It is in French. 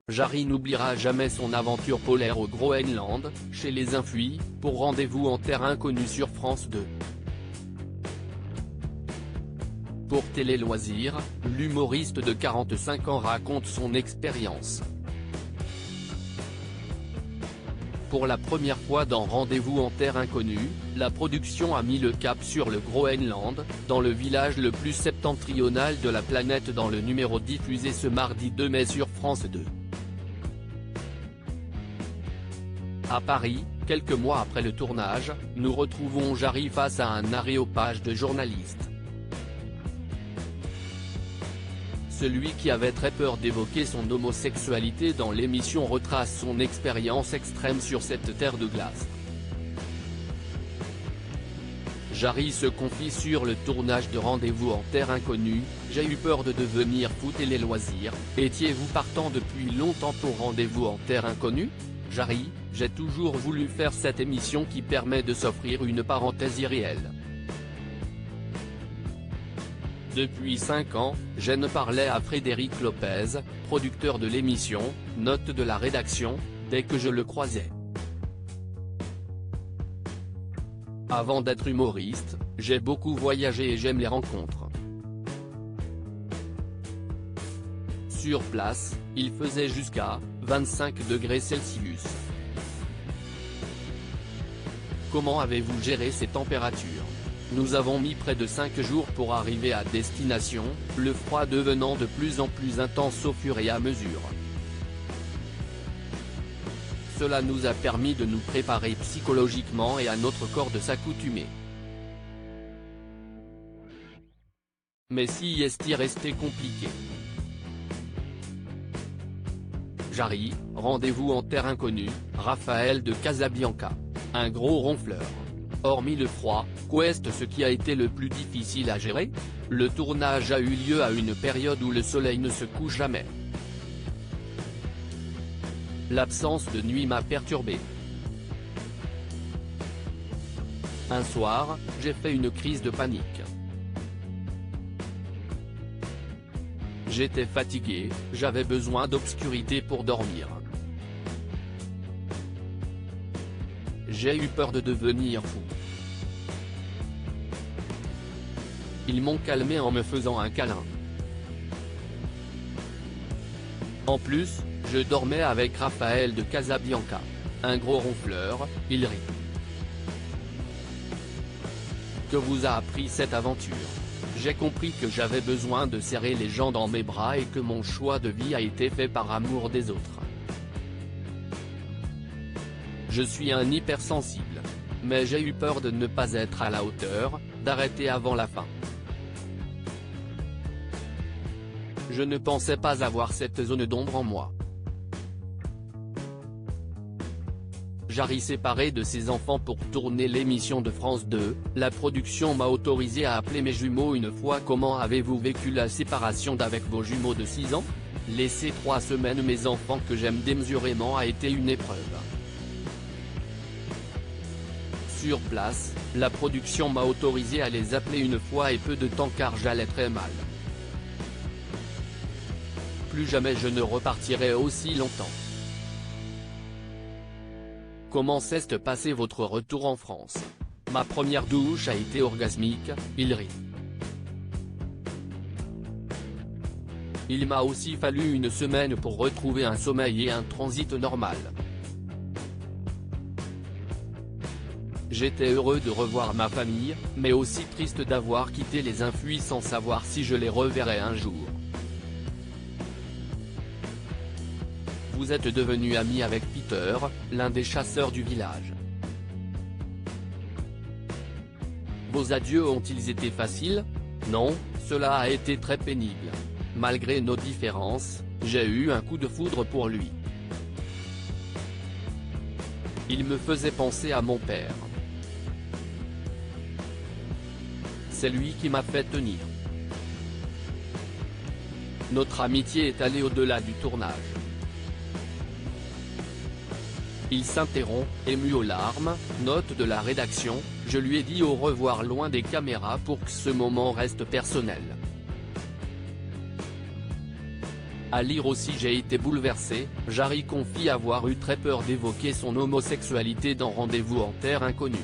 Jarry n'oubliera jamais son aventure polaire au Groenland, chez les Infuis, pour Rendez-vous en terre inconnue sur France 2. Pour Télé Loisirs, l'humoriste de 45 ans raconte son expérience. Pour la première fois dans Rendez-vous en terre inconnue, la production a mis le cap sur le Groenland, dans le village le plus septentrional de la planète dans le numéro diffusé ce mardi 2 mai sur France 2. À Paris, quelques mois après le tournage, nous retrouvons Jarry face à un aréopage de journalistes. Celui qui avait très peur d'évoquer son homosexualité dans l'émission retrace son expérience extrême sur cette terre de glace. Jarry se confie sur le tournage de Rendez-vous en terre inconnue. J'ai eu peur de devenir fou. Télé Loisirs, étiez-vous partant depuis longtemps pour Rendez-vous en terre inconnue? Jarry, j'ai toujours voulu faire cette émission qui permet de s'offrir une parenthèse irréelle. Depuis 5 ans, je ne parlais à Frédéric Lopez, producteur de l'émission, note de la rédaction, dès que je le croisais. Avant d'être humoriste, j'ai beaucoup voyagé et j'aime les rencontres. Sur place, il faisait jusqu'à 25 degrés Celsius. Comment avez-vous géré ces températures? Nous avons mis près de 5 jours pour arriver à destination, le froid devenant de plus en plus intense au fur et à mesure. Cela nous a permis de nous préparer psychologiquement et à notre corps de s'accoutumer. Mais si est-il resté compliqué? Jarry, Rendez-vous en terre inconnue, Raphaël de Casabianca. Un gros ronfleur. Hormis le froid, qu'est ce qui a été le plus difficile à gérer? Le tournage a eu lieu à une période où le soleil ne se couche jamais. L'absence de nuit m'a perturbé. Un soir, j'ai fait une crise de panique. J'étais fatigué, j'avais besoin d'obscurité pour dormir. J'ai eu peur de devenir fou. Ils m'ont calmé en me faisant un câlin. En plus, je dormais avec Raphaël de Casabianca. Un gros ronfleur, il rit. Que vous a appris cette aventure? J'ai compris que j'avais besoin de serrer les gens dans mes bras et que mon choix de vie a été fait par amour des autres. Je suis un hypersensible. Mais j'ai eu peur de ne pas être à la hauteur, d'arrêter avant la fin. Je ne pensais pas avoir cette zone d'ombre en moi. Jarry séparé de ses enfants pour tourner l'émission de France 2, la production m'a autorisé à appeler mes jumeaux une fois. Comment avez-vous vécu la séparation d'avec vos jumeaux de 6 ans? Laisser 3 semaines mes enfants que j'aime démesurément a été une épreuve. Sur place, la production m'a autorisé à les appeler une fois et peu de temps car j'allais très mal. Plus jamais je ne repartirai aussi longtemps. Comment s'est passé votre retour en France? Ma première douche a été orgasmique, il rit. Il m'a aussi fallu une semaine pour retrouver un sommeil et un transit normal. J'étais heureux de revoir ma famille, mais aussi triste d'avoir quitté les Infuis sans savoir si je les reverrais un jour. Vous êtes devenu ami avec Peter, l'un des chasseurs du village. Vos adieux ont-ils été faciles? Non, cela a été très pénible. Malgré nos différences, j'ai eu un coup de foudre pour lui. Il me faisait penser à mon père. C'est lui qui m'a fait tenir. Notre amitié est allée au-delà du tournage. Il s'interrompt, ému aux larmes, note de la rédaction, je lui ai dit au revoir loin des caméras pour que ce moment reste personnel. À lire aussi j'ai été bouleversé, Jarry confie avoir eu très peur d'évoquer son homosexualité dans Rendez-vous en terre inconnue.